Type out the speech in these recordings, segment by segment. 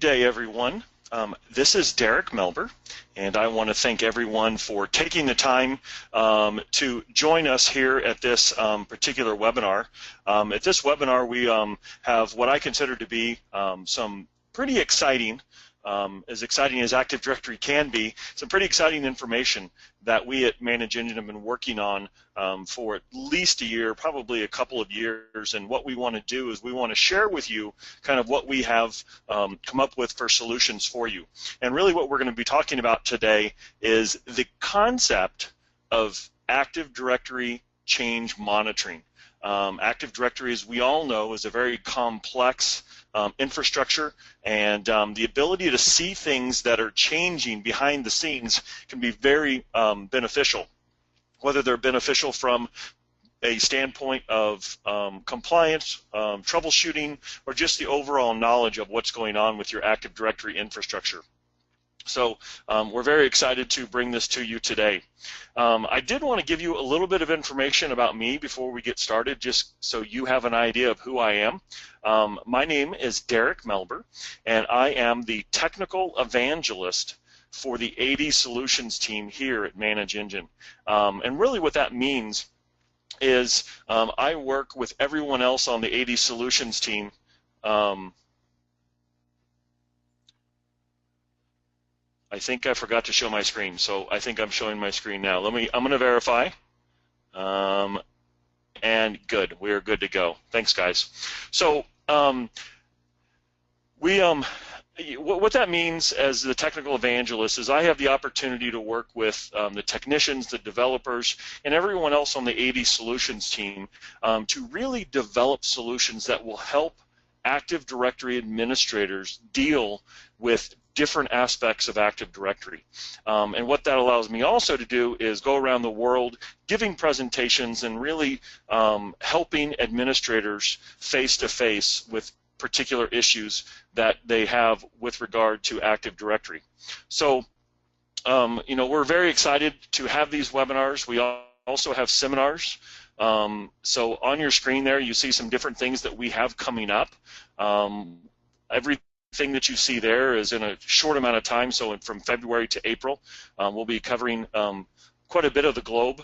day, everyone. This is Derek Melber, and I want to thank everyone for taking the time to join us here at this particular webinar. At this webinar, we have what I consider to be some pretty exciting, as exciting as Active Directory can be, some pretty exciting information that we at Manage Engine have been working on for at least a year, probably a couple of years. And what we want to do is we want to share with you kind of what we have come up with for solutions for you. And really what we're going to be talking about today is the concept of Active Directory change monitoring. Active Directory, as we all know, is a very complex infrastructure, and the ability to see things that are changing behind the scenes can be very beneficial, whether they're beneficial from a standpoint of compliance, troubleshooting, or just the overall knowledge of what's going on with your Active Directory infrastructure. So we're very excited to bring this to you today. I did want to give you a little bit of information about me before we get started, just so you have an idea of who I am. My name is Derek Melber, and I am the technical evangelist for the AD Solutions team here at Manage Engine. And really what that means is I work with everyone else on the AD Solutions team. I think I forgot to show my screen, so I think I'm showing my screen now. I'm going to verify, and good, we are good to go. Thanks, guys. So what that means as the technical evangelist is I have the opportunity to work with the technicians, the developers, and everyone else on the AD Solutions team to really develop solutions that will help Active Directory administrators deal with different aspects of Active Directory. And what that allows me also to do is go around the world giving presentations and really helping administrators face-to-face with particular issues that they have with regard to Active Directory. So, you know, we're very excited to have these webinars. We also have seminars. So on your screen there, you see some different things that we have coming up. Everything that you see there is in a short amount of time, so from February to April. We'll be covering quite a bit of the globe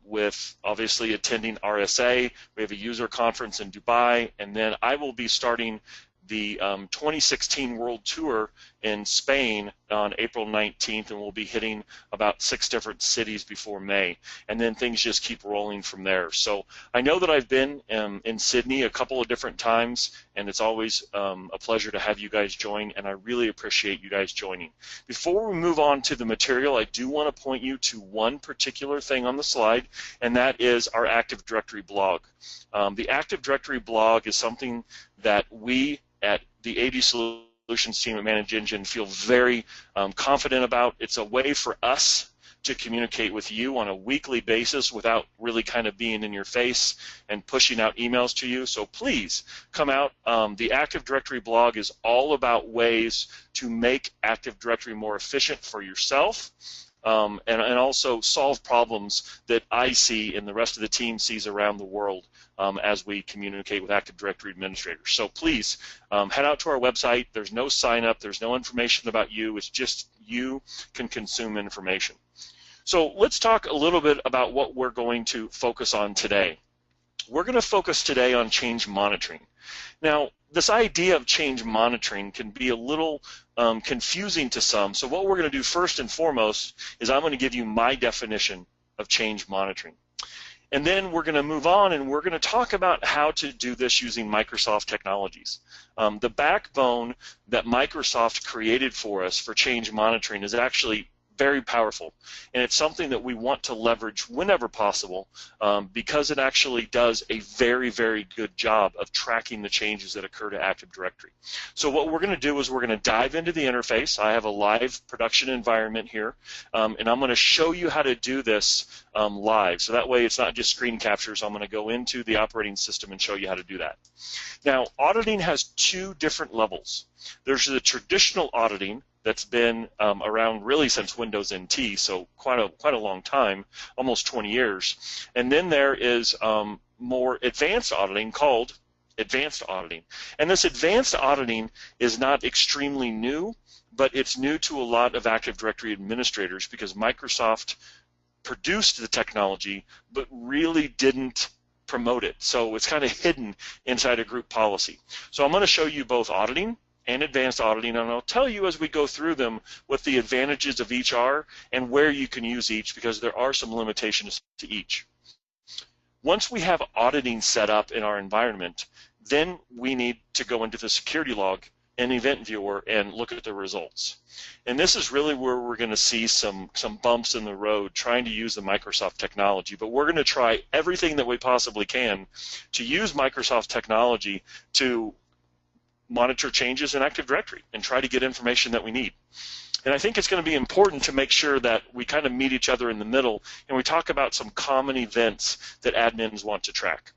with obviously attending RSA. We have a user conference in Dubai, and then I will be starting the 2016 World Tour in Spain on April 19th, and we'll be hitting about 6 different cities before May, and then things just keep rolling from there. So I know that I've been in Sydney a couple of different times, and it's always a pleasure to have you guys join, and I really appreciate you guys joining. Before we move on to the material, I do want to point you to one particular thing on the slide, and that is our Active Directory blog. The Active Directory blog is something that we at the AD Solutions team at Manage Engine feel very confident about. It's a way for us to communicate with you on a weekly basis without really kind of being in your face and pushing out emails to you. So please come out. The Active Directory blog is all about ways to make Active Directory more efficient for yourself, and also solve problems that I see and the rest of the team sees around the world as we communicate with Active Directory administrators. So please head out to our website. There's no sign up. There's no information about you. It's just you can consume information. So let's talk a little bit about what we're going to focus on today. We're going to focus today on change monitoring. Now, this idea of change monitoring can be a little confusing to some. So what we're going to do first and foremost is I'm going to give you my definition of change monitoring. And then we're going to move on and we're going to talk about how to do this using Microsoft technologies. The backbone that Microsoft created for us for change monitoring is actually very powerful, and it's something that we want to leverage whenever possible because it actually does a very, very good job of tracking the changes that occur to Active Directory. So what we're going to do is we're going to dive into the interface. I have a live production environment here, and I'm going to show you how to do this live. So that way it's not just screen captures. I'm going to go into the operating system and show you how to do that. Now, auditing has 2 different levels. There's the traditional auditing that's been around really since Windows NT, so quite a long time, almost 20 years. And then there is more advanced auditing called advanced auditing. And this advanced auditing is not extremely new, but it's new to a lot of Active Directory administrators because Microsoft produced the technology but really didn't promote it. So it's kind of hidden inside a group policy. So I'm going to show you both auditing and advanced auditing, and I'll tell you as we go through them what the advantages of each are and where you can use each, because there are some limitations to each. Once we have auditing set up in our environment, then we need to go into the security log and event viewer and look at the results. And this is really where we're going to see some bumps in the road trying to use the Microsoft technology. But we're going to try everything that we possibly can to use Microsoft technology to monitor changes in Active Directory and try to get information that we need. And I think it's going to be important to make sure that we kind of meet each other in the middle and we talk about some common events that admins want to track.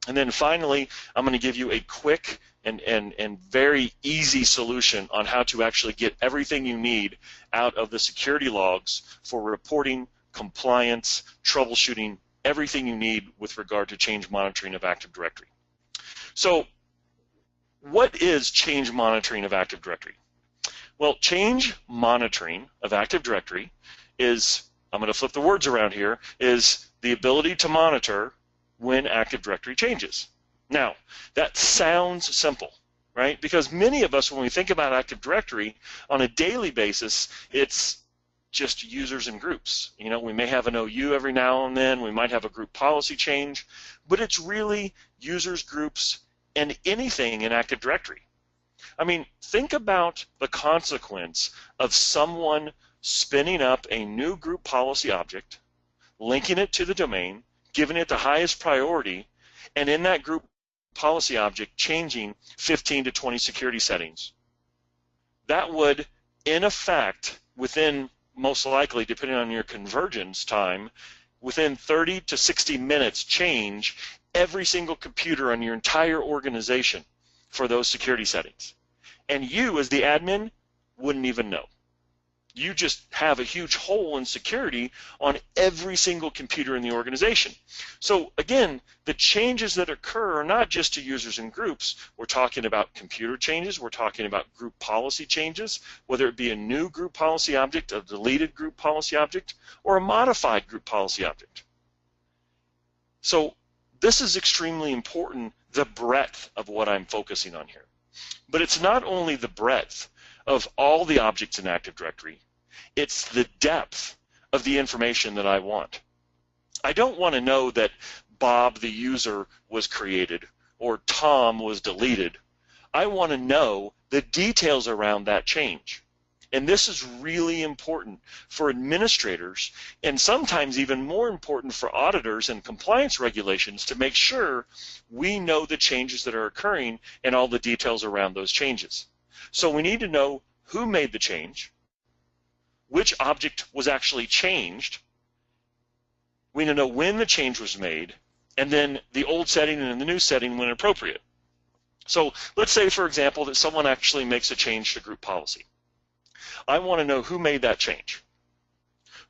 And then finally, I'm going to give you a quick and very easy solution on how to actually get everything you need out of the security logs for reporting, compliance, troubleshooting, everything you need with regard to change monitoring of Active Directory. So what is change monitoring of Active Directory? Well, change monitoring of Active Directory is, I'm going to flip the words around here, is the ability to monitor when Active Directory changes. Now, that sounds simple, right? Because many of us, when we think about Active Directory on a daily basis, it's just users and groups. You know, we may have an OU every now and then, we might have a group policy change, but it's really users, groups, and anything in Active Directory. I mean, think about the consequence of someone spinning up a new group policy object, linking it to the domain, giving it the highest priority, and in that group policy object changing 15 to 20 security settings. That would, in effect, within, most likely, depending on your convergence time, within 30 to 60 minutes change every single computer on your entire organization for those security settings. And you, as the admin, wouldn't even know. You just have a huge hole in security on every single computer in the organization. So again, the changes that occur are not just to users and groups. We're talking about computer changes. We're talking about group policy changes, whether it be a new group policy object, a deleted group policy object, or a modified group policy object. So this is extremely important, the breadth of what I'm focusing on here. But it's not only the breadth of all the objects in Active Directory, it's the depth of the information that I want. I don't want to know that Bob the user was created or Tom was deleted. I want to know the details around that change. And this is really important for administrators, and sometimes even more important for auditors and compliance regulations, to make sure we know the changes that are occurring and all the details around those changes. So we need to know who made the change, which object was actually changed, we need to know when the change was made, and then the old setting and the new setting when appropriate. So let's say, for example, that someone actually makes a change to group policy. I want to know who made that change.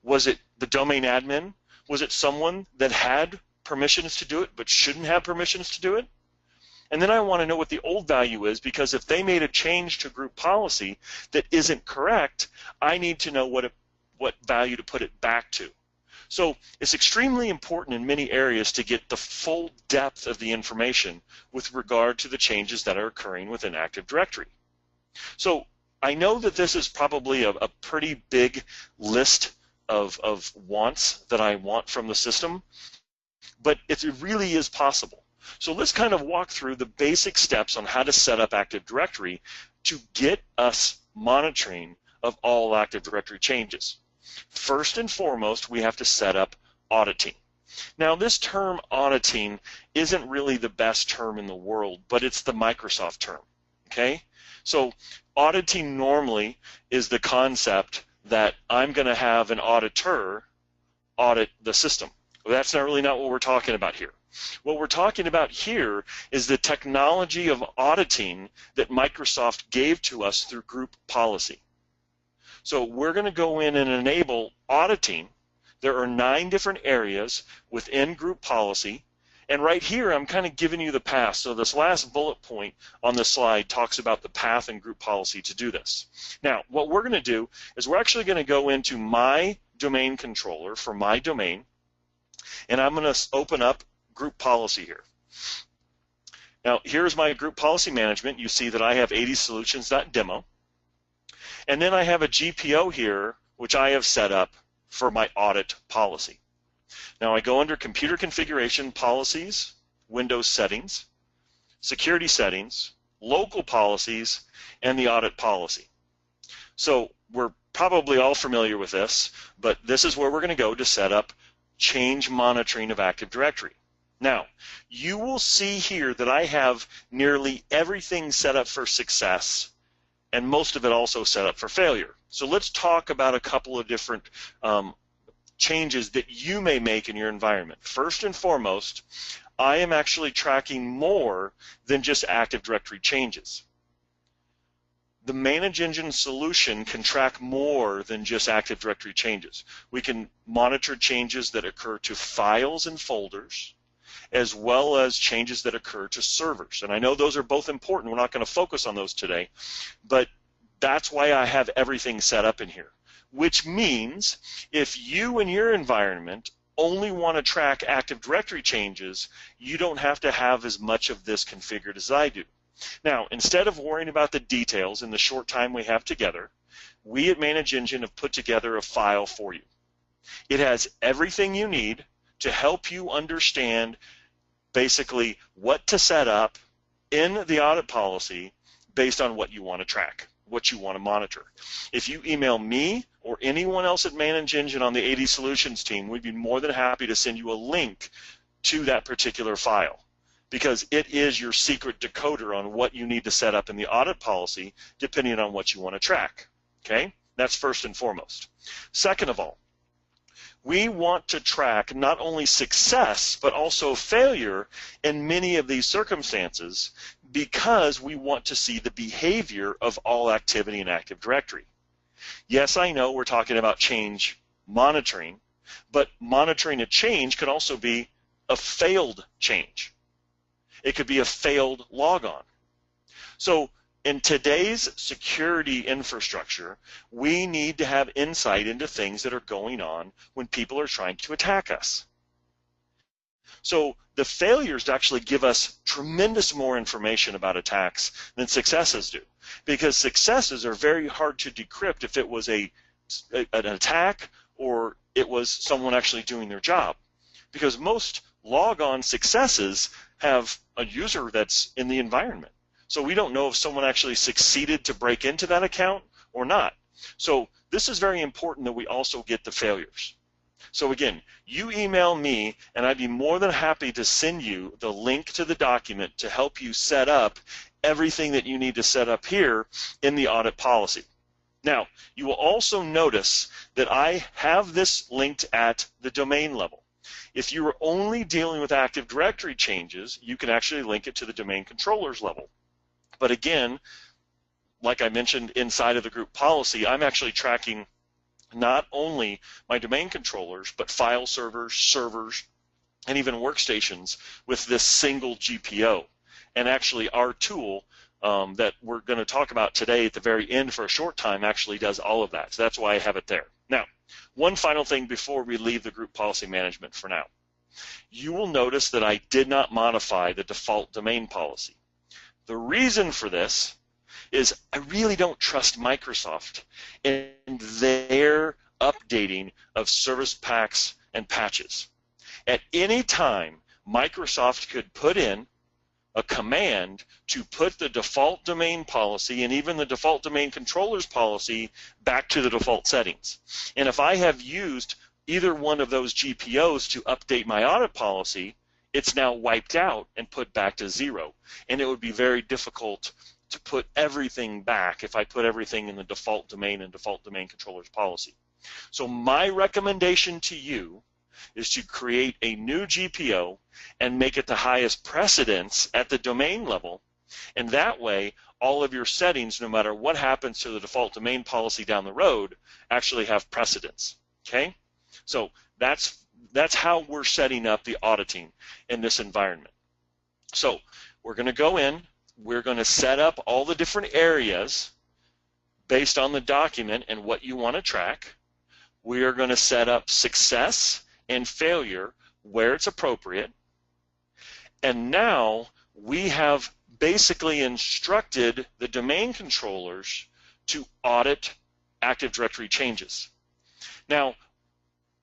Was it the domain admin? Was it someone that had permissions to do it but shouldn't have permissions to do it? And then I want to know what the old value is, because if they made a change to group policy that isn't correct, I need to know what value to put it back to. So it's extremely important in many areas to get the full depth of the information with regard to the changes that are occurring within Active Directory. So I know that this is probably a pretty big list of wants that I want from the system, but it really is possible. So let's kind of walk through the basic steps on how to set up Active Directory to get us monitoring of all Active Directory changes. First and foremost, we have to set up auditing. Now, this term auditing isn't really the best term in the world, but it's the Microsoft term, okay? So auditing normally is the concept that I'm going to have an auditor audit the system. Well, that's not really not what we're talking about here. What we're talking about here is the technology of auditing that Microsoft gave to us through group policy. So we're going to go in and enable auditing. There are 9 different areas within group policy, And right here, I'm kind of giving you the path. So this last bullet point on the slide talks about the path and group policy to do this. Now, what we're going to do is we're actually going to go into my domain controller for my domain, and I'm going to open up group policy here. Now, here's my group policy management. You see that I have 80solutions.demo. And then I have a GPO here, which I have set up for my audit policy. Now I go under Computer Configuration, Policies, Windows Settings, Security Settings, Local Policies, and the Audit Policy. So we're probably all familiar with this, but this is where we're going to go to set up change monitoring of Active Directory. Now, you will see here that I have nearly everything set up for success, and most of it also set up for failure. So let's talk about a couple of different changes that you may make in your environment. First and foremost, I am actually tracking more than just Active Directory changes. The Manage Engine solution can track more than just Active Directory changes. We can monitor changes that occur to files and folders, as well as changes that occur to servers. And I know those are both important. We're not going to focus on those today, but that's why I have everything set up in here. Which means if you in your environment only want to track Active Directory changes, you don't have to have as much of this configured as I do. Now, instead of worrying about the details in the short time we have together, we at Manage Engine have put together a file for you. It has everything you need to help you understand basically what to set up in the audit policy based on what you want to track, what you want to monitor. If you email me or anyone else at Manage Engine on the 80 Solutions team, we'd be more than happy to send you a link to that particular file, because it is your secret decoder on what you need to set up in the audit policy depending on what you want to track. Okay? That's first and foremost. Second of all, we want to track not only success but also failure in many of these circumstances, because we want to see the behavior of all activity in Active Directory. Yes, I know we're talking about change monitoring, but monitoring a change could also be a failed change. It could be a failed logon. So in today's security infrastructure, we need to have insight into things that are going on when people are trying to attack us. So the failures actually give us tremendous more information about attacks than successes do, because successes are very hard to decrypt if it was an attack or it was someone actually doing their job, because most logon successes have a user that's in the environment. So we don't know if someone actually succeeded to break into that account or not. So this is very important that we also get the failures. So again, you email me and I'd be more than happy to send you the link to the document to help you set up everything that you need to set up here in the audit policy. Now, you will also notice that I have this linked at the domain level. If you are only dealing with Active Directory changes, you can actually link it to the domain controllers level. But again, like I mentioned inside of the group policy, I'm actually tracking not only my domain controllers, but file servers, and even workstations with this single GPO. And actually our tool that we're going to talk about today at the very end for a short time actually does all of that. So that's why I have it there. Now, one final thing before we leave the group policy management for now. You will notice that I did not modify the default domain policy. The reason for this is I really don't trust Microsoft in their updating of service packs and patches. At any time, Microsoft could put in a command to put the default domain policy and even the default domain controllers policy back to the default settings. And if I have used either one of those GPOs to update my audit policy, it's now wiped out and put back to 0. And it would be very difficult to put everything back if I put everything in the default domain and default domain controllers policy. So my recommendation to you is to create a new GPO and make it the highest precedence at the domain level, and that way all of your settings, no matter what happens to the default domain policy down the road, actually have precedence. Okay? So that's that's how we're setting up the auditing in this environment. So we're going to go in, we're going to set up all the different areas based on the document and what you want to track. We are going to set up success and failure where it's appropriate. And now we have basically instructed the domain controllers to audit Active Directory changes. Now,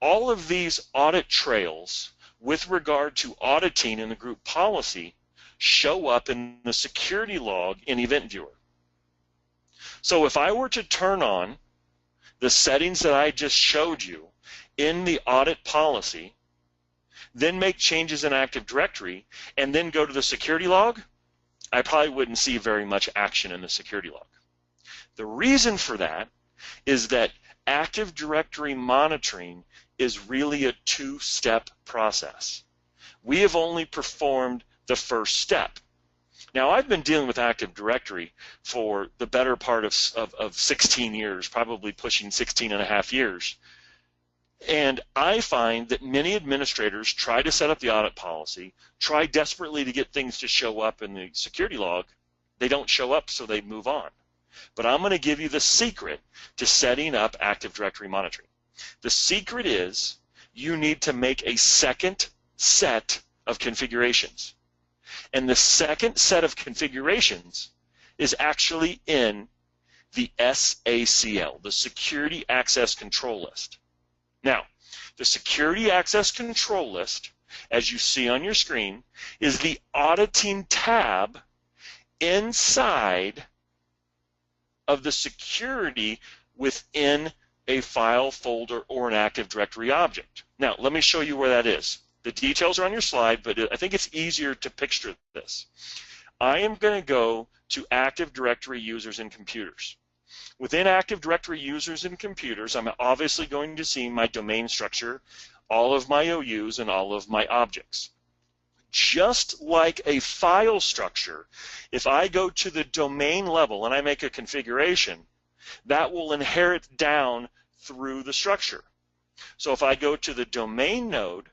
all of these audit trails with regard to auditing in the group policy show up in the security log in Event Viewer. So if I were to turn on the settings that I just showed you in the audit policy, then make changes in Active Directory, and then go to the security log, I probably wouldn't see very much action in the security log. The reason for that is that Active Directory monitoring is really a two-step process. We have only performed the first step. Now, I've been dealing with Active Directory for the better part of 16 years, probably pushing 16 and a half years. And I find that many administrators try to set up the audit policy, try desperately to get things to show up in the security log. They don't show up, so they move on. But I'm going to give you the secret to setting up Active Directory monitoring. The secret is you need to make a second set of configurations. And the second set of configurations is actually in the SACL, the Security Access Control List. Now, the Security Access Control List, as you see on your screen, is the Auditing tab inside of the security within a file, folder, or an Active Directory object. Now, let me show you where that is. The details are on your slide, but I think it's easier to picture this. I am going to go to Active Directory Users and Computers. Within Active Directory Users and Computers, I'm obviously going to see my domain structure, all of my OUs, and all of my objects. Just like a file structure, if I go to the domain level and I make a configuration, that will inherit down through the structure. So if I go to the domain node,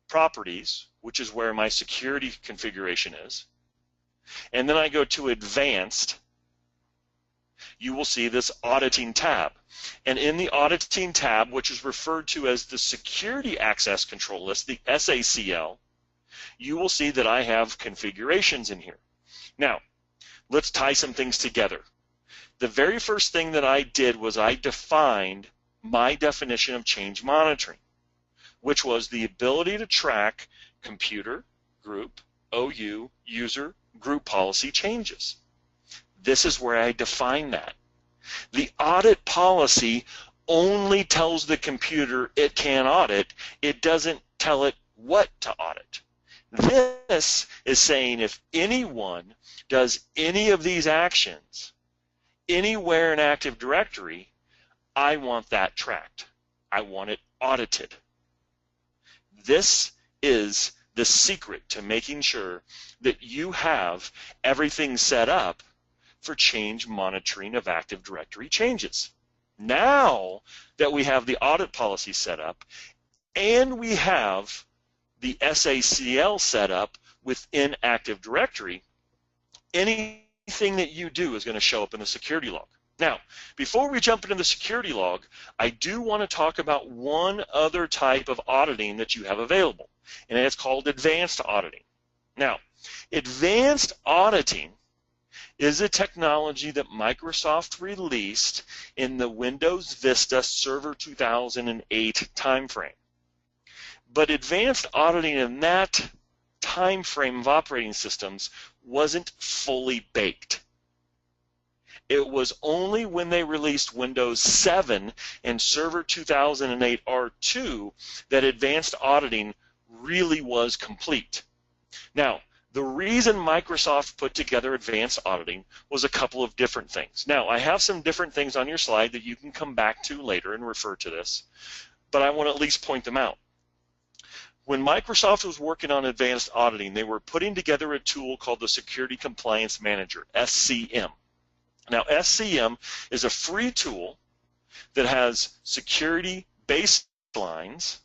properties, which is where my security configuration is, and then I go to advanced, you will see this auditing tab. And in the auditing tab, which is referred to as the Security Access Control List, the SACL, you will see that I have configurations in here. Now, let's tie some things together. The very first thing that I did was I defined my definition of change monitoring, which was the ability to track computer, group, OU, user, group policy changes. This is where I define that. The audit policy only tells the computer it can audit. It doesn't tell it what to audit. This is saying if anyone does any of these actions anywhere in Active Directory, I want that tracked. I want it audited. This is the secret to making sure that you have everything set up for change monitoring of Active Directory changes. Now that we have the audit policy set up and we have the SACL set up within Active Directory, anything that you do is going to show up in the security log. Now, before we jump into the security log, I do want to talk about one other type of auditing that you have available, and it's called advanced auditing. Now, advanced auditing is a technology that Microsoft released in the Windows Vista Server 2008 timeframe. But advanced auditing in that timeframe of operating systems wasn't fully baked. It was only when they released Windows 7 and Server 2008 R2 that advanced auditing really was complete. Now, the reason Microsoft put together advanced auditing was a couple of different things. Now, I have some different things on your slide that you can come back to later and refer to this, but I want to at least point them out. When Microsoft was working on advanced auditing, they were putting together a tool called the Security Compliance Manager, SCM. Now, SCM is a free tool that has security baselines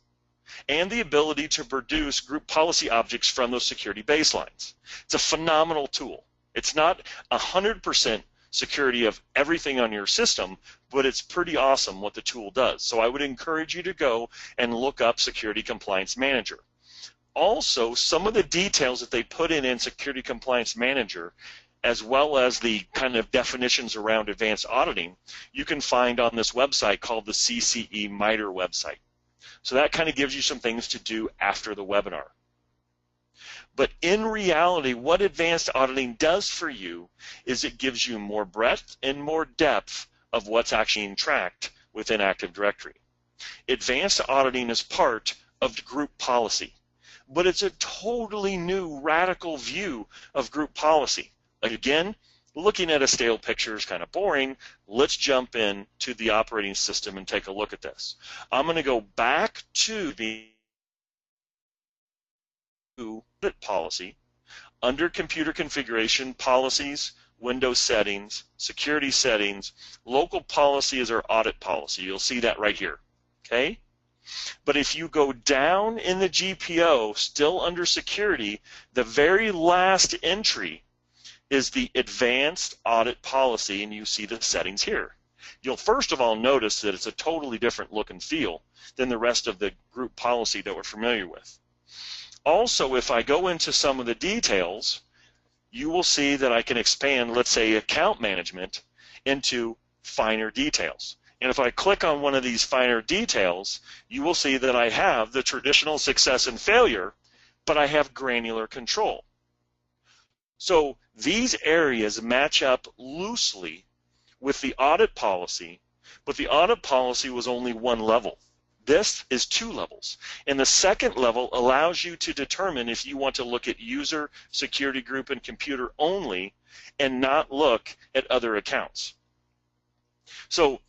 and the ability to produce group policy objects from those security baselines. It's a phenomenal tool. It's not 100% security of everything on your system, but it's pretty awesome what the tool does. So I would encourage you to go and look up Security Compliance Manager. Also, some of the details that they put in Security Compliance Manager, as well as the kind of definitions around advanced auditing, you can find on this website called the CCE MITRE website. So that kind of gives you some things to do after the webinar. But in reality, what advanced auditing does for you is it gives you more breadth and more depth of what's actually being tracked within Active Directory. Advanced auditing is part of group policy, but it's a totally new, radical view of group policy. Again, looking at a stale picture is kind of boring. Let's jump in to the operating system and take a look at this. I'm going to go back to the Audit policy. Under Computer Configuration, Policies, Windows Settings, Security Settings, Local Policy is our Audit policy. You'll see that right here. Okay? But if you go down in the GPO, still under Security, the very last entry is the Advanced Audit policy, and you see the settings here. You'll first of all notice that it's a totally different look and feel than the rest of the group policy that we're familiar with. Also, if I go into some of the details, you will see that I can expand, let's say, account management into finer details. And if I click on one of these finer details, you will see that I have the traditional success and failure, but I have granular control. So these areas match up loosely with the audit policy, but the audit policy was only one level. This is 2 levels. And the second level allows you to determine if you want to look at user, security group, and computer only and not look at other accounts. So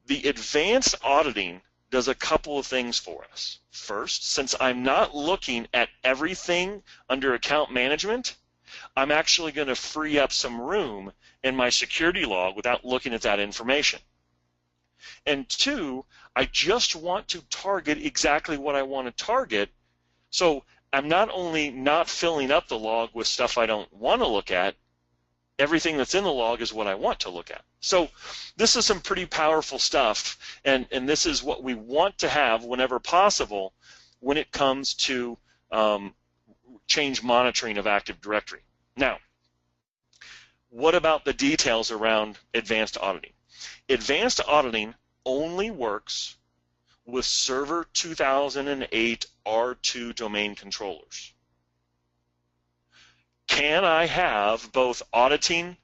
the advanced auditing does a couple of things for us. First, since I'm not looking at everything under account management, I'm actually going to free up some room in my security log without looking at that information. And 2, I just want to target exactly what I want to target, so I'm not only not filling up the log with stuff I don't want to look at, everything that's in the log is what I want to look at. So this is some pretty powerful stuff, and this is what we want to have whenever possible when it comes to change monitoring of Active Directory. Now, what about the details around advanced auditing? Advanced auditing only works with Server 2008 R2 domain controllers. Can I have both auditing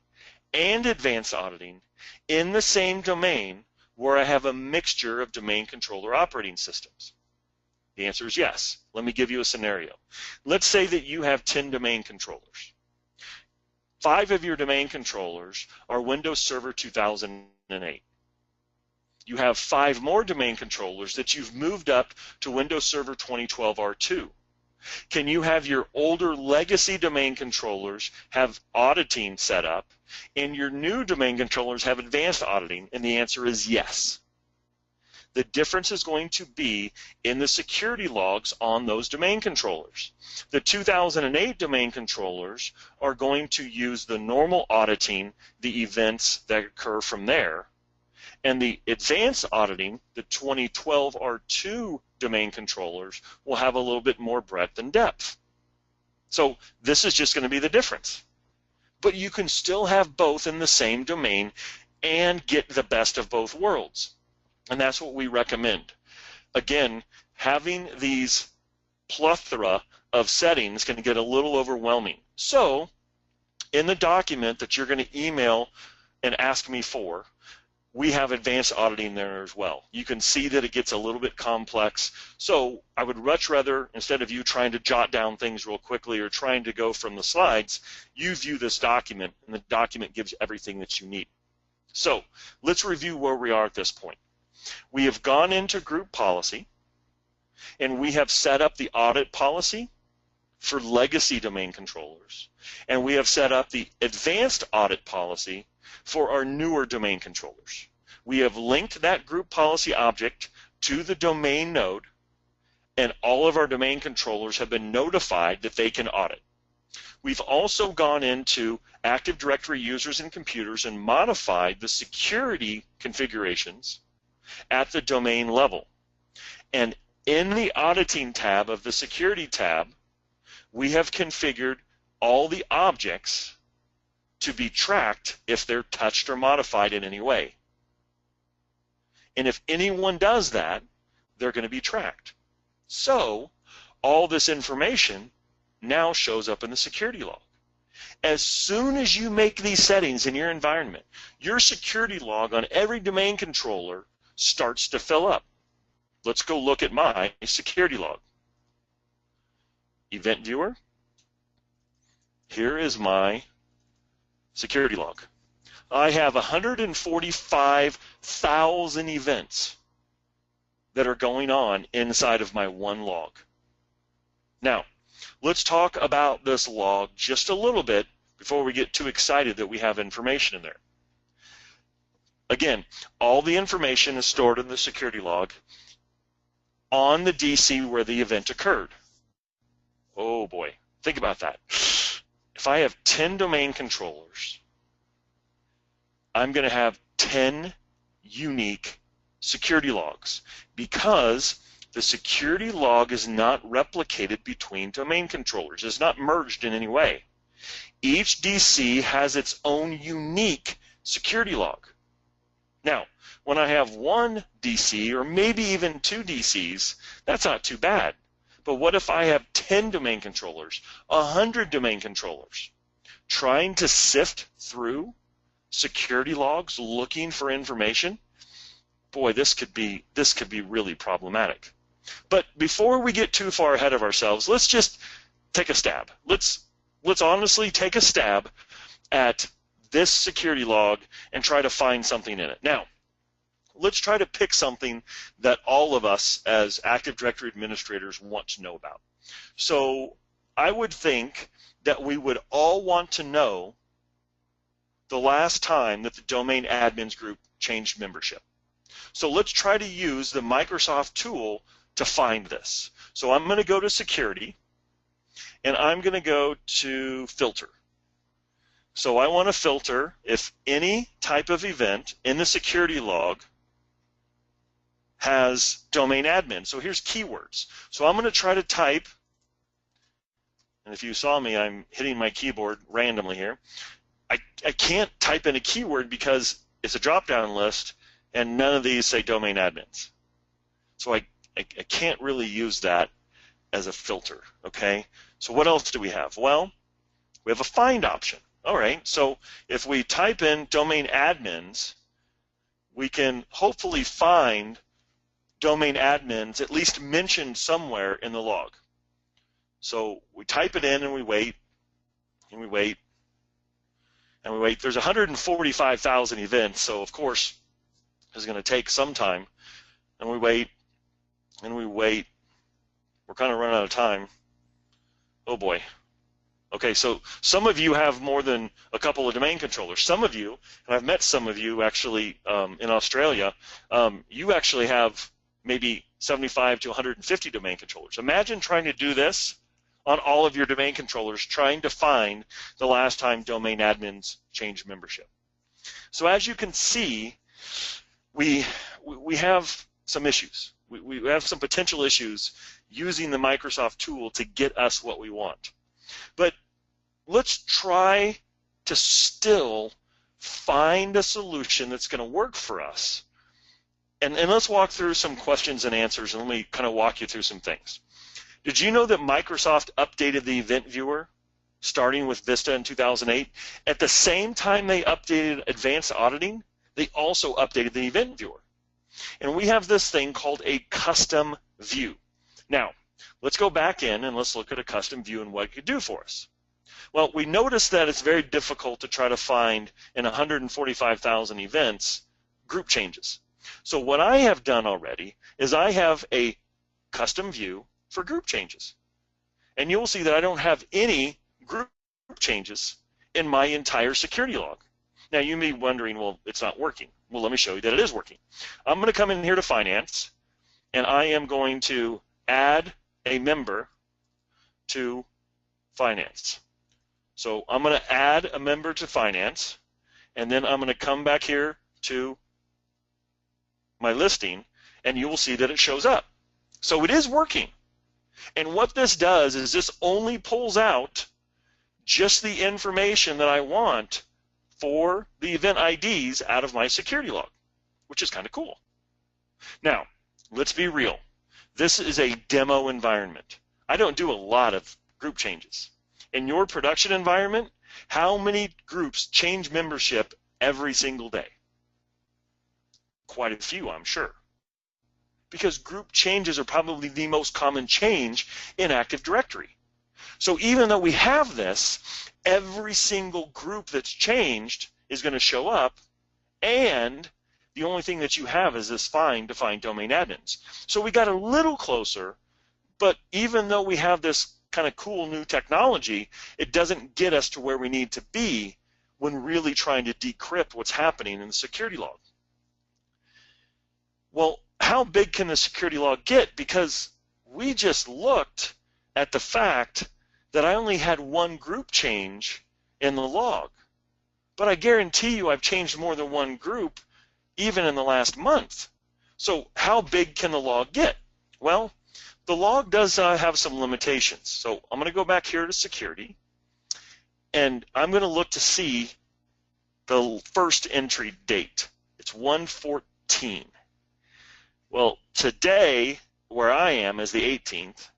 and advanced auditing in the same domain where I have a mixture of domain controller operating systems? The answer is yes. Let me give you a scenario. Let's say that you have 10 domain controllers. 5 of your domain controllers are Windows Server 2008. You have 5 more domain controllers that you've moved up to Windows Server 2012 R2. Can you have your older legacy domain controllers have auditing set up and your new domain controllers have advanced auditing? And the answer is yes. The difference is going to be in the security logs on those domain controllers. The 2008 domain controllers are going to use the normal auditing, the events that occur from there. And the advanced auditing, the 2012 R2 domain controllers, will have a little bit more breadth and depth. So this is just going to be the difference. But you can still have both in the same domain and get the best of both worlds. And that's what we recommend. Again, having these plethora of settings can get a little overwhelming. So in the document that you're going to email and ask me for, we have advanced auditing there as well. You can see that it gets a little bit complex. So I would much rather, instead of you trying to jot down things real quickly or trying to go from the slides, you view this document, and the document gives everything that you need. So let's review where we are at this point. We have gone into group policy, and we have set up the audit policy for legacy domain controllers, and we have set up the advanced audit policy for our newer domain controllers. We have linked that group policy object to the domain node, and all of our domain controllers have been notified that they can audit. We've also gone into Active Directory users and computers and modified the security configurations at the domain level. And in the Auditing tab of the Security tab, we have configured all the objects to be tracked if they're touched or modified in any way. And if anyone does that, they're going to be tracked. So all this information now shows up in the security log. As soon as you make these settings in your environment, your security log on every domain controller starts to fill up. Let's go look at my security log. Event viewer. Here is my security log. I have 145,000 events that are going on inside of my one log. Now, let's talk about this log just a little bit before we get too excited that we have information in there. Again, all the information is stored in the security log on the DC where the event occurred. Oh boy, think about that. If I have 10 domain controllers, I'm going to have 10 unique security logs because the security log is not replicated between domain controllers. It's not merged in any way. Each DC has its own unique security log. Now, when I have one DC or maybe even two DCs, that's not too bad. But what if I have 10 domain controllers, 100 domain controllers, trying to sift through security logs looking for information? Boy, this could be really problematic. But before we get too far ahead of ourselves, let's just take a stab. Let's honestly take a stab at this security log and try to find something in it. Now, let's try to pick something that all of us as Active Directory administrators want to know about. So I would think that we would all want to know the last time that the domain admins group changed membership. So let's try to use the Microsoft tool to find this. So I'm going to go to Security, and I'm going to go to Filter. So I want to filter if any type of event in the security log has domain admin. So here's keywords. So I'm going to try to type, and if you saw me, I'm hitting my keyboard randomly here. I can't type in a keyword because it's a drop-down list, and none of these say domain admins. So I can't really use that as a filter, okay? So what else do we have? Well, we have a find option. All right, so if we type in domain admins, we can hopefully find domain admins at least mentioned somewhere in the log. So we type it in and we wait, and we wait, and we wait. There's 145,000 events, so of course it's going to take some time. And we wait, and we wait. We're kind of running out of time. Oh boy. Okay, so some of you have more than a couple of domain controllers. Some of you, and I've met some of you actually in Australia, you actually have maybe 75 to 150 domain controllers. Imagine trying to do this on all of your domain controllers, trying to find the last time domain admins changed membership. So as you can see, we have some issues. We have some potential issues using the Microsoft tool to get us what we want. But let's try to still find a solution that's going to work for us. And let's walk through some questions and answers, and let me kind of walk you through some things. Did you know that Microsoft updated the event viewer starting with Vista in 2008? At the same time they updated advanced auditing, they also updated the event viewer. And we have this thing called a custom view. Now, let's go back in and let's look at a custom view and what it could do for us. Well, we noticed that it's very difficult to try to find in 145,000 events group changes. So what I have done already is I have a custom view for group changes. And you'll see that I don't have any group changes in my entire security log. Now you may be wondering, well, it's not working. Well, let me show you that it is working. I'm going to come in here to Finance, and I am going to add a member to finance. So I'm going to add a member to finance, and then I'm going to come back here to my listing, and you will see that it shows up. So it is working. And what this does is this only pulls out just the information that I want for the event IDs out of my security log, which is kind of cool. Now, let's be real. This is a demo environment. I don't do a lot of group changes. In your production environment, how many groups change membership every single day? Quite a few, I'm sure. Because group changes are probably the most common change in Active Directory. So even though we have this, every single group that's changed is going to show up, and the only thing that you have is this find to find domain admins. So we got a little closer, but even though we have this kind of cool new technology, it doesn't get us to where we need to be when really trying to decrypt what's happening in the security log. Well, how big can the security log get? Because we just looked at the fact that I only had one group change in the log. But I guarantee you I've changed more than one group even in the last month. So how big can the log get? Well, the log does have some limitations. So I'm going to go back here to security, and I'm going to look to see the first entry date. It's 1/14. Well, today, where I am, is the 18th,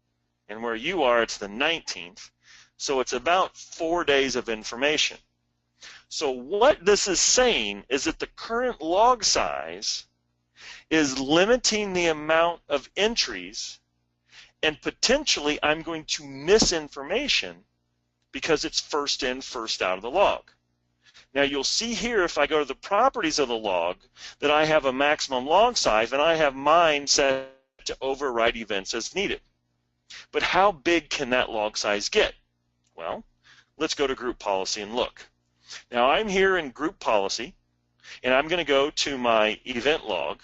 and where you are, it's the 19th. So it's about 4 days of information. So what this is saying is that the current log size is limiting the amount of entries, and potentially I'm going to miss information because it's first in, first out of the log. Now you'll see here, if I go to the properties of the log, that I have a maximum log size, and I have mine set to override events as needed. But how big can that log size get? Well, let's go to group policy and look. Now I'm here in group policy, and I'm going to go to my event log,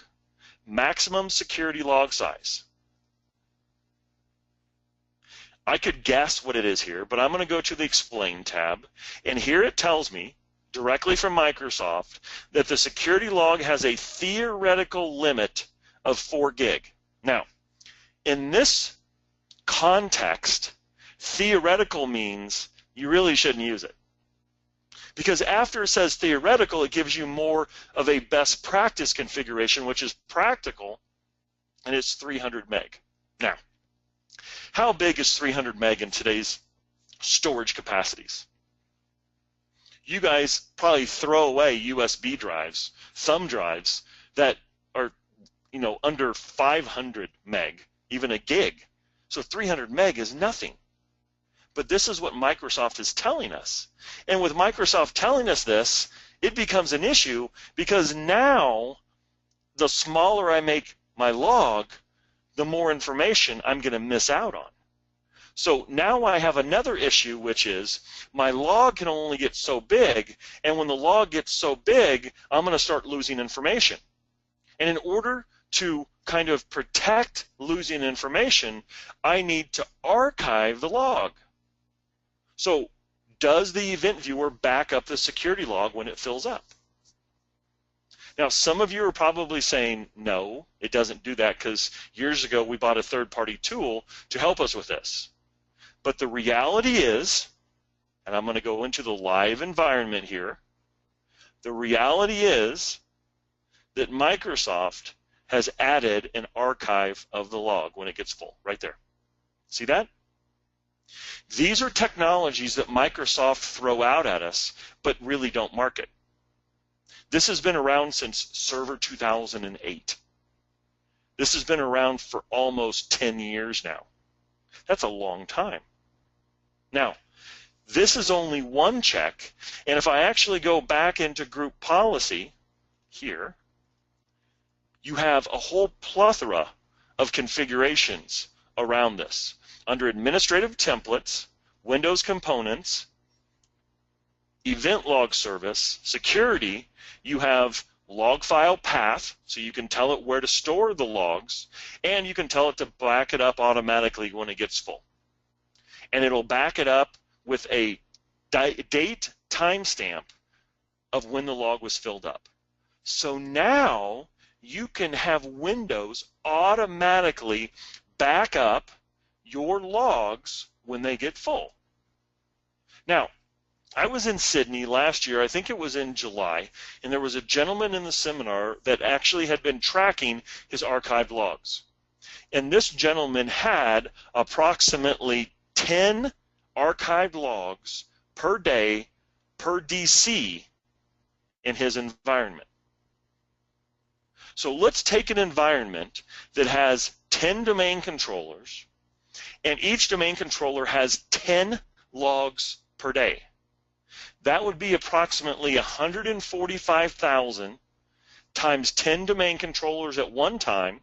maximum security log size. I could guess what it is here, but I'm going to go to the explain tab, and here it tells me directly from Microsoft that the security log has a theoretical limit of 4 gig. Now, in this context, theoretical means you really shouldn't use it. Because after it says theoretical, it gives you more of a best practice configuration, which is practical, and it's 300 meg. Now, how big is 300 meg in today's storage capacities? You guys probably throw away USB drives, thumb drives that are, under 500 meg, even a gig. So 300 meg is nothing. But this is what Microsoft is telling us. And with Microsoft telling us this, it becomes an issue, because now the smaller I make my log, the more information I'm going to miss out on. So now I have another issue, which is my log can only get so big, and when the log gets so big, I'm going to start losing information. And in order to kind of protect losing information, I need to archive the log. So does the event viewer back up the security log when it fills up? Now, some of you are probably saying, no, it doesn't do that, because years ago we bought a third-party tool to help us with this. But the reality is, and I'm going to go into the live environment here, the reality is that Microsoft has added an archive of the log when it gets full, right there. See that? These are technologies that Microsoft throw out at us, but really don't market. This has been around since Server 2008. This has been around for almost 10 years now. That's a long time. Now, this is only one check, and if I actually go back into group policy here, you have a whole plethora of configurations around this. Under administrative templates, Windows components, event log service, security, you have log file path, so you can tell it where to store the logs, and you can tell it to back it up automatically when it gets full. And it'll back it up with a date timestamp of when the log was filled up. So now you can have Windows automatically back up your logs when they get full. Now, I was in Sydney last year, I think it was in July, and there was a gentleman in the seminar that actually had been tracking his archived logs. And this gentleman had approximately 10 archived logs per day per DC in his environment. So let's take an environment that has 10 domain controllers, and each domain controller has 10 logs per day. That would be approximately 145,000 times 10 domain controllers at one time,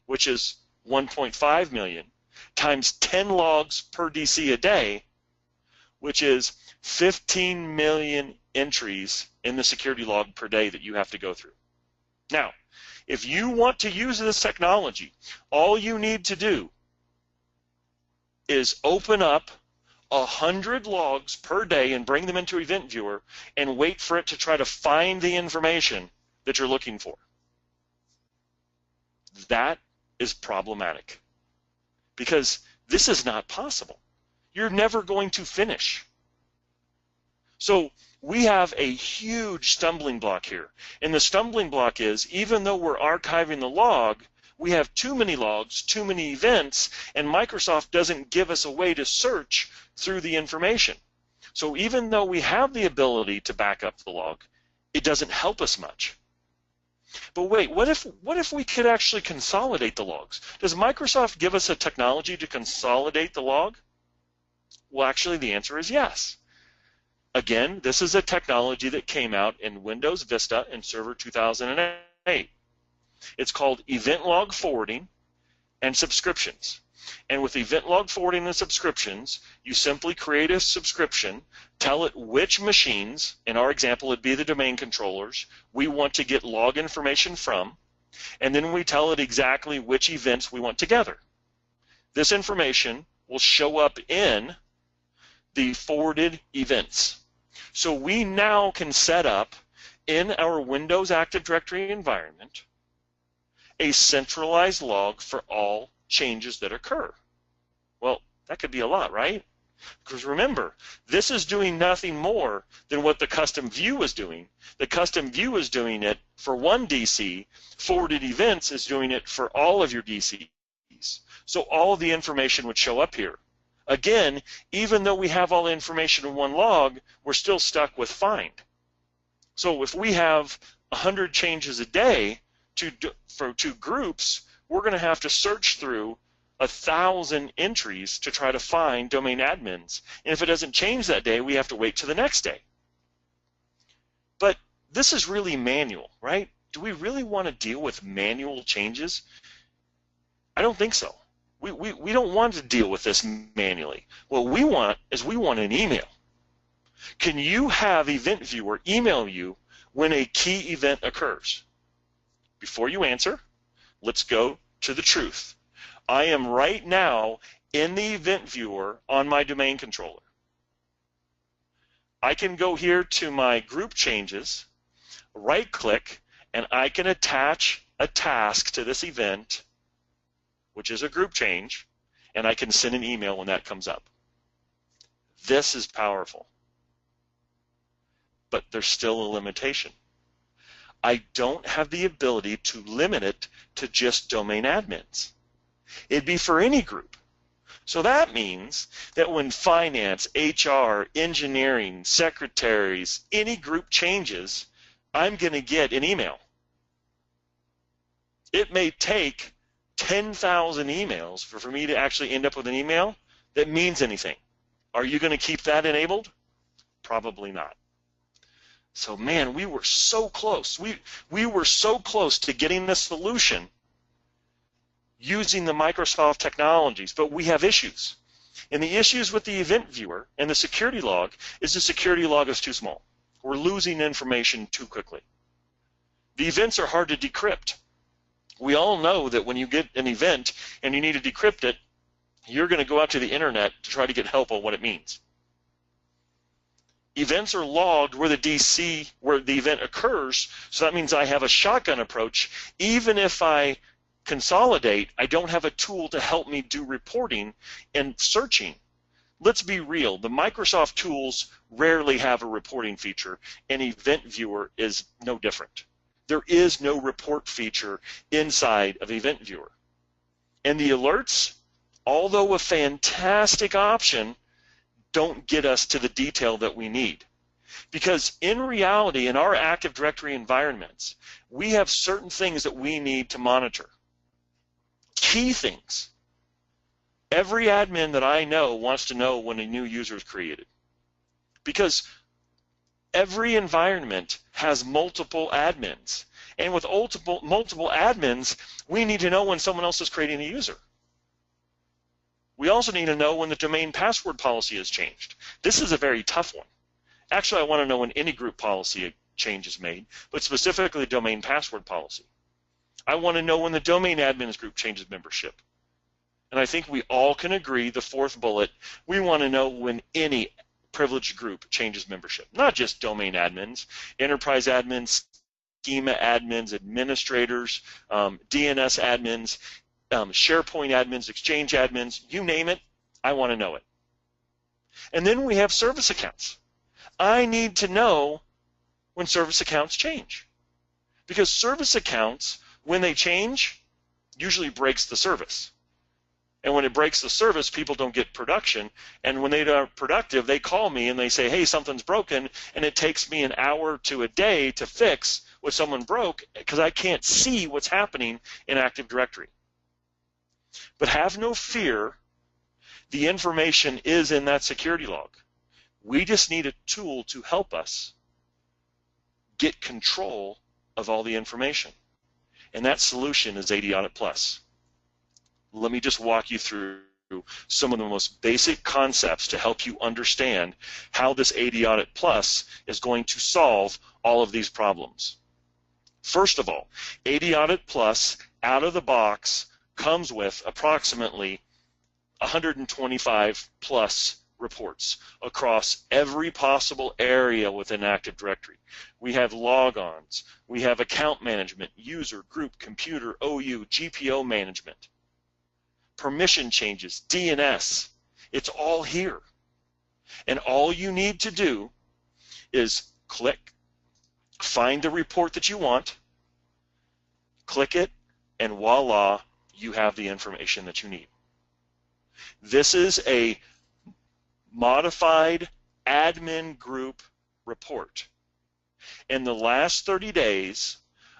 which is 1.5 million, times 10 logs per DC a day, which is 15 million entries in the security log per day that you have to go through. Now, if you want to use this technology, all you need to do is open up 100 logs per day and bring them into Event Viewer and wait for it to try to find the information that you're looking for. That is problematic because this is not possible. You're never going to finish. So we have a huge stumbling block here. And the stumbling block is, even though we're archiving the log, we have too many logs, too many events, and Microsoft doesn't give us a way to search through the information. So even though we have the ability to back up the log, it doesn't help us much. But wait, what if we could actually consolidate the logs? Does Microsoft give us a technology to consolidate the log? Well, actually, the answer is yes. Again, this is a technology that came out in Windows Vista in Server 2008. It's called Event Log Forwarding and Subscriptions. And with Event Log Forwarding and Subscriptions, you simply create a subscription, tell it which machines, in our example it'd be the domain controllers, we want to get log information from, and then we tell it exactly which events we want to gather. This information will show up in the forwarded events. So we now can set up in our Windows Active Directory environment a centralized log for all changes that occur. Well, that could be a lot, right? Because remember, this is doing nothing more than what the custom view is doing. The custom view is doing it for one DC. Forwarded events is doing it for all of your DCs. So all of the information would show up here. Again, even though we have all the information in one log, we're still stuck with find. So if we have 100 changes a day for two groups, we're going to have to search through 1,000 entries to try to find domain admins. And if it doesn't change that day, we have to wait to the next day. But this is really manual, right? Do we really want to deal with manual changes? I don't think so. We don't want to deal with this manually. What we want is we want an email. Can you have Event Viewer email you when a key event occurs? Before you answer, let's go to the truth. I am right now in the Event Viewer on my domain controller. I can go here to my group changes, right-click, and I can attach a task to this event, which is a group change, and I can send an email when that comes up. This is powerful. But there's still a limitation. I don't have the ability to limit it to just domain admins. It'd be for any group. So that means that when finance, HR, engineering, secretaries, any group changes, I'm going to get an email. It may take 10,000 emails for me to actually end up with an email that means anything. Are you going to keep that enabled? Probably not. So man, we were so close. We were so close to getting the solution using the Microsoft technologies, but we have issues. And the issues with the Event Viewer and the security log is the security log is too small. We're losing information too quickly. The events are hard to decrypt. We all know that when you get an event and you need to decrypt it, you're going to go out to the internet to try to get help on what it means. Events are logged where the DC, where the event occurs, so that means I have a shotgun approach. Even if I consolidate, I don't have a tool to help me do reporting and searching. Let's be real, the Microsoft tools rarely have a reporting feature, and Event Viewer is no different. There is no report feature inside of Event Viewer. And the alerts, although a fantastic option, don't get us to the detail that we need. Because in reality, in our Active Directory environments, we have certain things that we need to monitor. Key things. Every admin that I know wants to know when a new user is created. Because every environment has multiple admins. And with multiple admins, we need to know when someone else is creating a user. We also need to know when the domain password policy has changed. This is a very tough one. Actually, I want to know when any group policy change is made, but specifically the domain password policy. I want to know when the domain admins group changes membership. And I think we all can agree, the fourth bullet, we want to know when any privileged group changes membership. Not just domain admins, enterprise admins, schema admins, administrators, DNS admins, SharePoint admins, Exchange admins, you name it, I want to know it. And then we have service accounts. I need to know when service accounts change. Because service accounts, when they change, usually breaks the service. And when it breaks the service, people don't get production. And when they are productive, they call me and they say, hey, something's broken, and it takes me an hour to a day to fix what someone broke because I can't see what's happening in Active Directory. But have no fear, the information is in that security log. We just need a tool to help us get control of all the information. And that solution is AD Audit Plus. Let me just walk you through some of the most basic concepts to help you understand how this AD Audit Plus is going to solve all of these problems. First of all, AD Audit Plus out of the box comes with approximately 125 plus reports across every possible area within Active Directory. We have logons, we have account management, user, group, computer, OU, GPO management, permission changes, DNS. It's all here. And all you need to do is click, find the report that you want, click it, and voila, you have the information that you need. This is a modified admin group report. In the last 30 days,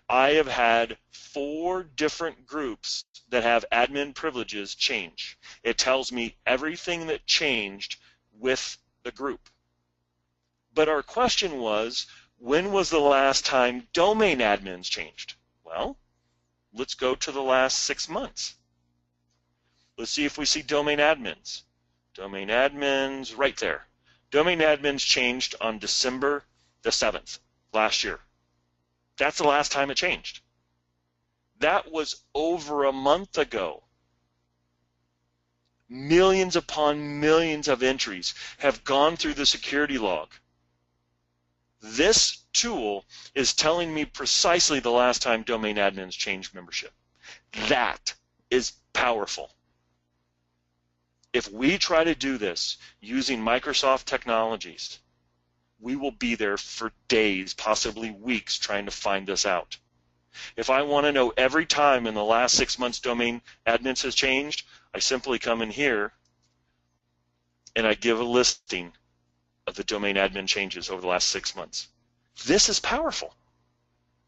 I have had 4 different groups that have admin privileges change. It tells me everything that changed with the group. But our question was, when was the last time domain admins changed? Well, let's go to the last 6 months. Let's see if we see domain admins. Domain admins, right there. Domain admins changed on December the 7th last year. That's the last time it changed. That was over a month ago. Millions upon millions of entries have gone through the security log. This tool is telling me precisely the last time domain admins changed membership. That is powerful. If we try to do this using Microsoft technologies, we will be there for days, possibly weeks, trying to find this out. If I want to know every time in the last 6 months domain admins has changed, I simply come in here and I give a listing of the domain admin changes over the last 6 months. This is powerful.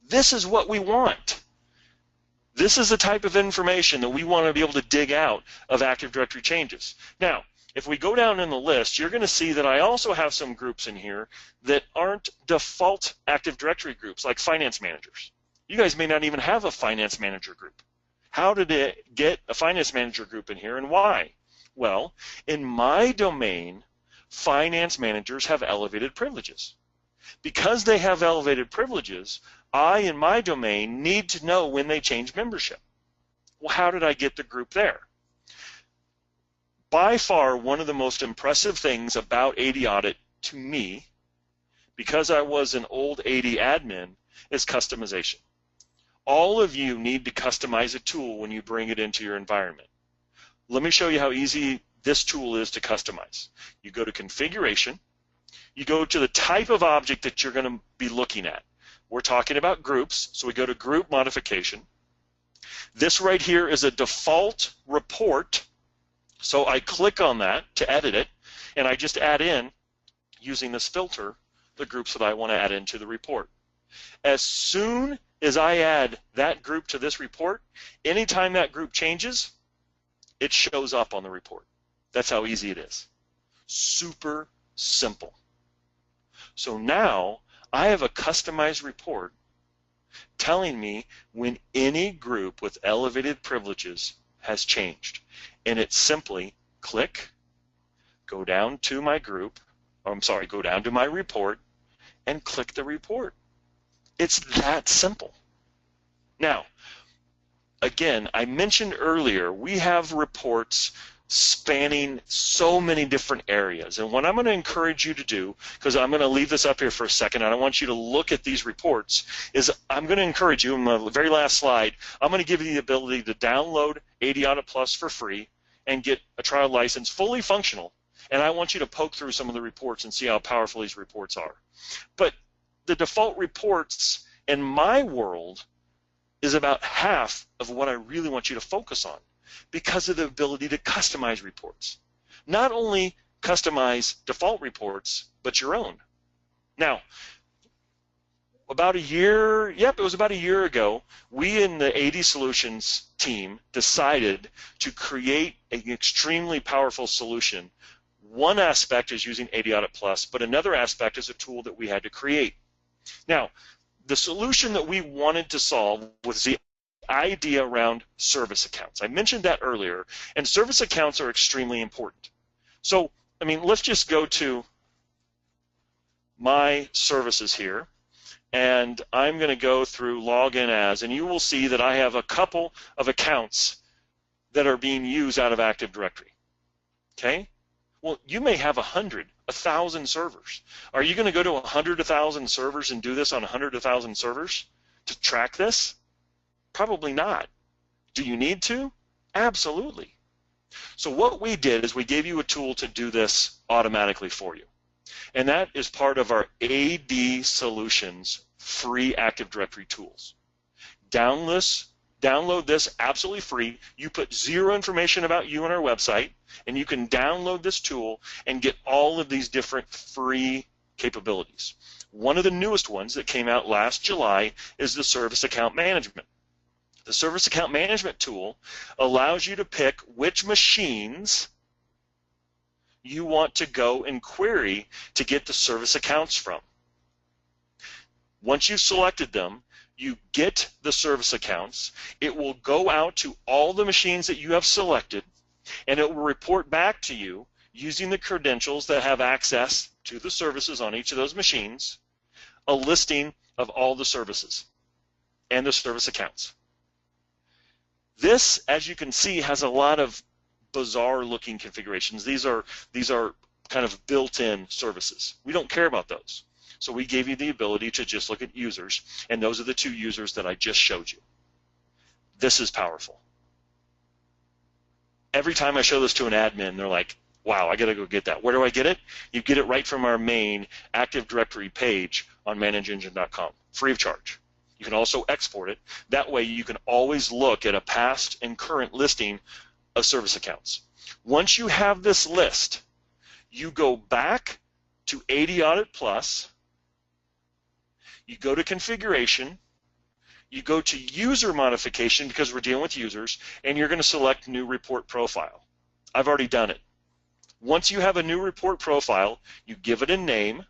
This is what we want. This is the type of information that we want to be able to dig out of Active Directory changes. Now, if we go down in the list, you're going to see that I also have some groups in here that aren't default Active Directory groups, like finance managers. You guys may not even have a finance manager group. How did it get a finance manager group in here, and why? Well, in my domain, finance managers have elevated privileges. Because they have elevated privileges, I, in my domain, need to know when they change membership. Well, how did I get the group there? By far, one of the most impressive things about AD Audit to me, because I was an old AD admin, is customization. All of you need to customize a tool when you bring it into your environment. Let me show you how easy this tool is to customize. You go to Configuration. You go to the type of object that you're going to be looking at. We're talking about groups, so we go to Group Modification. This right here is a default report, so I click on that to edit it, and I just add in, using this filter, the groups that I want to add into the report. As soon as I add that group to this report, anytime that group changes, it shows up on the report. That's how easy it is. Super simple. So now I have a customized report telling me when any group with elevated privileges has changed. And it's simply click, go down to my group, go down to my report, and click the report. It's that simple. Now, again, I mentioned earlier, we have reports spanning so many different areas. And what I'm going to encourage you to do, because I'm going to leave this up here for a second, and I want you to look at these reports, is I'm going to encourage you, in my very last slide, I'm going to give you the ability to download AD Audit Plus for free and get a trial license fully functional. And I want you to poke through some of the reports and see how powerful these reports are. But the default reports in my world is about half of what I really want you to focus on, because of the ability to customize reports. Not only customize default reports, but your own. Now, about a year ago, we in the AD Solutions team decided to create an extremely powerful solution. One aspect is using AD Audit Plus, but another aspect is a tool that we had to create. Now, the solution that we wanted to solve was the idea around service accounts. I mentioned that earlier, and service accounts are extremely important. So, let's just go to my services here, and I'm going to go through Login As, and you will see that I have a couple of accounts that are being used out of Active Directory. Okay? Well, you may have 100, 1,000 servers. Are you going to go to 100, 1,000 servers and do this on 100, 1,000 servers to track this? Probably not. Do you need to? Absolutely. So what we did is we gave you a tool to do this automatically for you. And that is part of our AD Solutions free Active Directory tools. Download this absolutely free. You put zero information about you on our website, and you can download this tool and get all of these different free capabilities. One of the newest ones that came out last July is the Service Account Management. The Service Account Management tool allows you to pick which machines you want to go and query to get the service accounts from. Once you've selected them, you get the service accounts. It will go out to all the machines that you have selected, and it will report back to you using the credentials that have access to the services on each of those machines, a listing of all the services and the service accounts. This, as you can see, has a lot of bizarre looking configurations. These are kind of built-in services. We don't care about those. So we gave you the ability to just look at users, and those are the two users that I just showed you. This is powerful. Every time I show this to an admin, they're like, wow, I got to go get that. Where do I get it? You get it right from our main Active Directory page on manageengine.com, free of charge. You can also export it. That way you can always look at a past and current listing of service accounts. Once you have this list, you go back to AD Audit Plus, you go to Configuration, you go to User Modification because we're dealing with users, and you're going to select New Report Profile. I've already done it. Once you have a new report profile, you give it a name,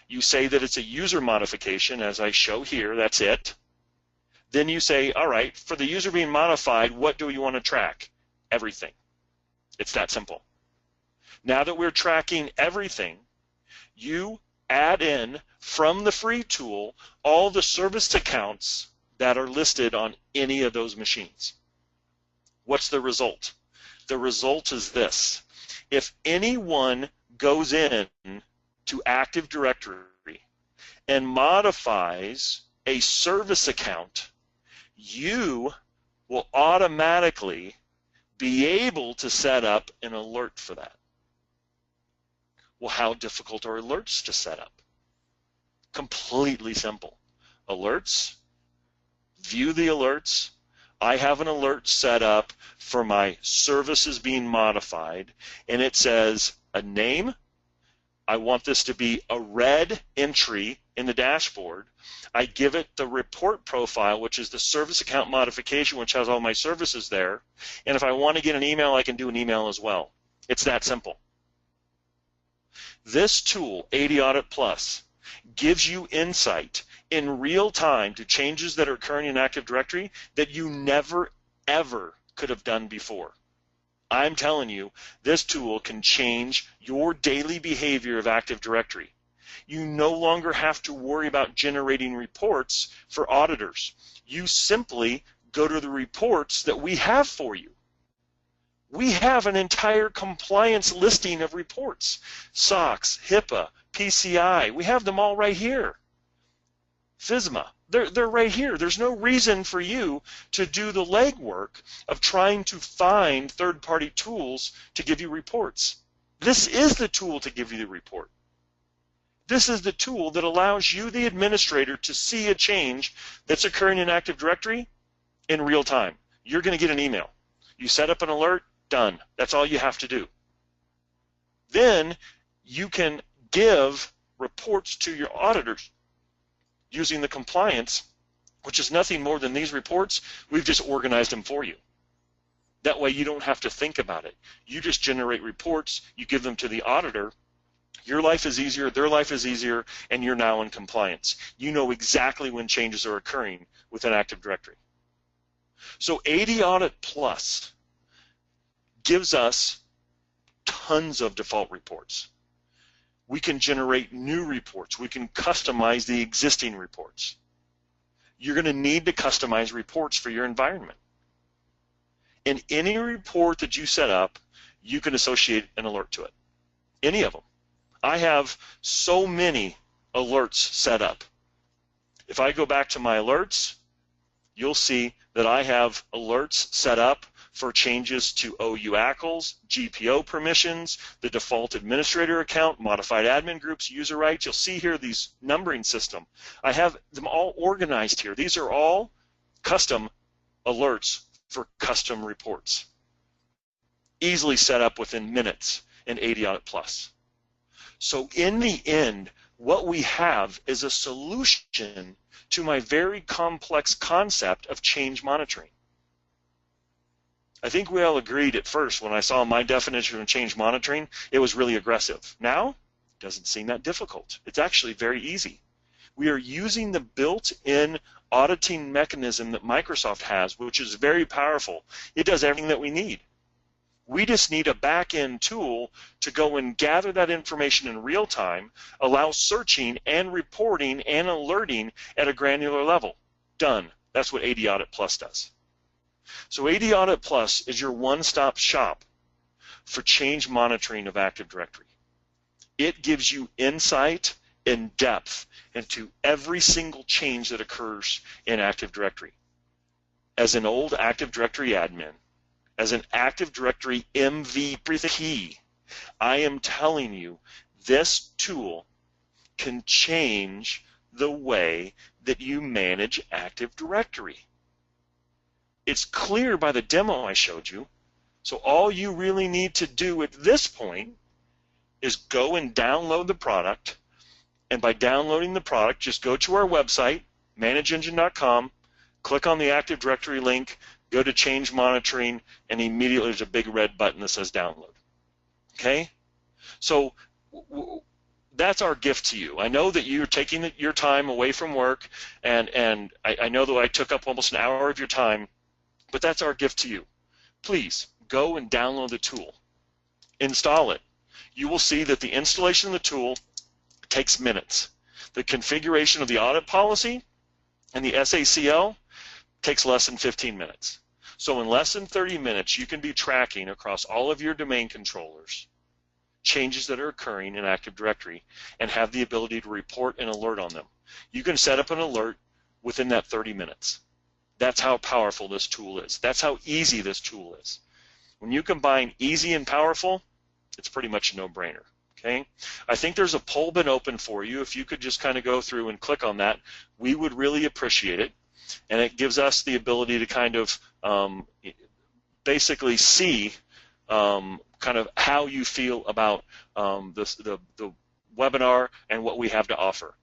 you say that it's a user modification, as I show here, that's it. Then you say, all right, for the user being modified, what do you want to track? Everything. It's that simple. Now that we're tracking everything, you add in from the free tool all the service accounts that are listed on any of those machines. What's the result? The result is this. If anyone goes in to Active Directory and modifies a service account, you will automatically be able to set up an alert for that. Well, how difficult are alerts to set up? Completely simple. Alerts, view the alerts. I have an alert set up for my services being modified, and it says a name. I want this to be a red entry in the dashboard. I give it the report profile, which is the service account modification, which has all my services there. And if I want to get an email, I can do an email as well. It's that simple. This tool, Audit Plus, gives you insight in real time to changes that are occurring in Active Directory that you never, ever could have done before. I'm telling you, this tool can change your daily behavior of Active Directory. You no longer have to worry about generating reports for auditors. You simply go to the reports that we have for you. We have an entire compliance listing of reports. SOX, HIPAA, PCI, we have them all right here. FSMA, they're right here. There's no reason for you to do the legwork of trying to find third-party tools to give you reports. This is the tool to give you the report. This is the tool that allows you, the administrator, to see a change that's occurring in Active Directory in real time. You're going to get an email. You set up an alert, done. That's all you have to do. Then you can give reports to your auditors using the compliance, which is nothing more than these reports. We've just organized them for you. That way you don't have to think about it. You just generate reports, you give them to the auditor. Your life is easier, their life is easier, and you're now in compliance. You know exactly when changes are occurring within Active Directory. So Audit Plus gives us tons of default reports. We can generate new reports. We can customize the existing reports. You're going to need to customize reports for your environment. In any report that you set up, you can associate an alert to it. Any of them. I have so many alerts set up. If I go back to my alerts, you'll see that I have alerts set up for changes to OU ACLs, GPO permissions, the default administrator account, modified admin groups, user rights. You'll see here these numbering system. I have them all organized here. These are all custom alerts for custom reports. Easily set up within minutes in Audit Plus. So in the end, what we have is a solution to my very complex concept of change monitoring. I think we all agreed at first when I saw my definition of change monitoring, it was really aggressive. Now, it doesn't seem that difficult. It's actually very easy. We are using the built-in auditing mechanism that Microsoft has, which is very powerful. It does everything that we need. We just need a back-end tool to go and gather that information in real time, allow searching and reporting and alerting at a granular level. Done. That's what Audit Plus does. So Audit Plus is your one-stop shop for change monitoring of Active Directory. It gives you insight and depth into every single change that occurs in Active Directory. As an old Active Directory admin, as an Active Directory MVP, I am telling you this tool can change the way that you manage Active Directory. It's clear by the demo I showed you, so all you really need to do at this point is go and download the product, and by downloading the product, just go to our website, manageengine.com, click on the Active Directory link, go to Change Monitoring, and immediately there's a big red button that says Download. Okay? So that's our gift to you. I know that you're taking your time away from work, and I know that I took up almost an hour of your time, but that's our gift to you. Please go and download the tool. Install it. You will see that the installation of the tool takes minutes. The configuration of the audit policy and the SACL takes less than 15 minutes. So in less than 30 minutes, you can be tracking across all of your domain controllers changes that are occurring in Active Directory and have the ability to report and alert on them. You can set up an alert within that 30 minutes. That's how powerful this tool is. That's how easy this tool is. When you combine easy and powerful, it's pretty much a no-brainer. Okay? I think there's a poll been open for you. If you could just kind of go through and click on that, we would really appreciate it. And it gives us the ability to kind of basically see kind of how you feel about the webinar and what we have to offer.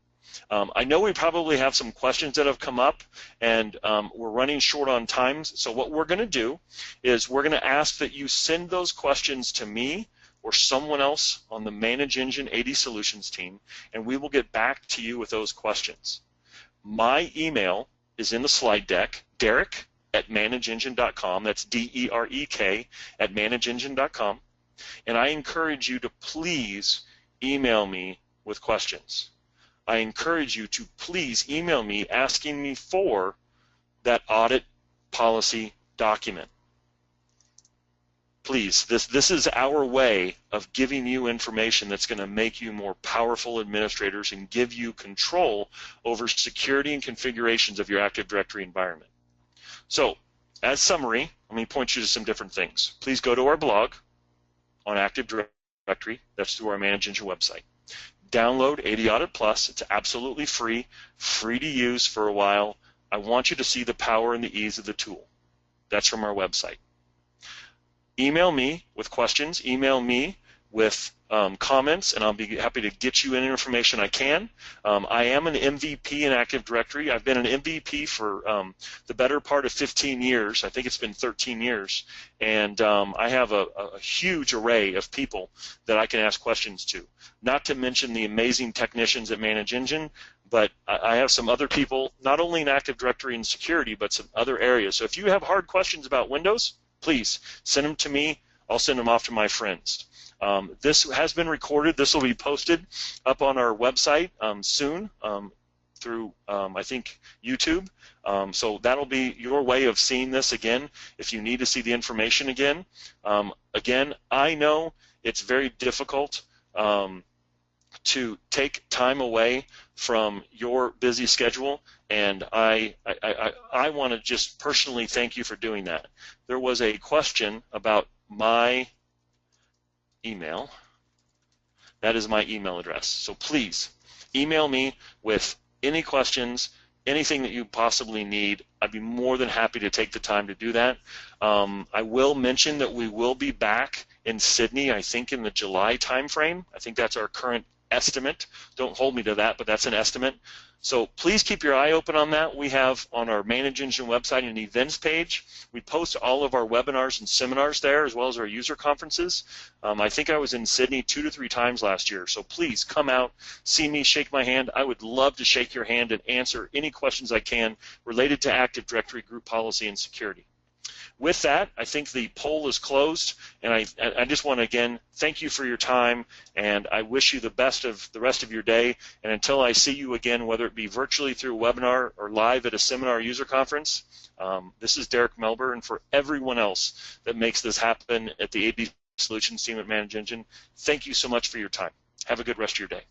I know we probably have some questions that have come up, and we're running short on time. So what we're going to do is we're going to ask that you send those questions to me or someone else on the Manage Engine AD Solutions team, and we will get back to you with those questions. My email is in the slide deck, derek@manageengine.com. That's DEREK @manageengine.com. And I encourage you to please email me with questions. I encourage you to please email me asking me for that audit policy document. Please, this is our way of giving you information that's going to make you more powerful administrators and give you control over security and configurations of your Active Directory environment. So, as summary, let me point you to some different things. Please go to our blog on Active Directory. That's through our Manage Engine website. Download AD Audit Plus. It's absolutely free to use for a while. I want you to see the power and the ease of the tool. That's from our website. Email me with questions. Email me with comments, and I'll be happy to get you any information I can. I am an MVP in Active Directory. I've been an MVP for the better part of 15 years. I think it's been 13 years. And I have a huge array of people that I can ask questions to. Not to mention the amazing technicians at Manage Engine, but I have some other people, not only in Active Directory and security, but some other areas. So if you have hard questions about Windows, please send them to me. I'll send them off to my friends. This has been recorded. This will be posted up on our website soon through, I think, YouTube. So that'll be your way of seeing this again if you need to see the information again. Again, I know it's very difficult to take time away from your busy schedule, and I want to just personally thank you for doing that. There was a question about my email. That is my email address. So please email me with any questions, anything that you possibly need. I'd be more than happy to take the time to do that. I will mention that we will be back in Sydney, I think in the July timeframe. I think that's our current estimate. Don't hold me to that, but that's an estimate. So please keep your eye open on that. We have on our Manage Engine website an events page. We post all of our webinars and seminars there, as well as our user conferences. I think I was in Sydney 2 to 3 times last year. So please come out, see me, shake my hand. I would love to shake your hand and answer any questions I can related to Active Directory, group policy, and security. With that, I think the poll is closed, and I just want to, again, thank you for your time, and I wish you the best of the rest of your day. And until I see you again, whether it be virtually through a webinar or live at a seminar user conference, this is Derek Melber, and for everyone else that makes this happen at the AD Solutions team at Manage Engine, thank you so much for your time. Have a good rest of your day.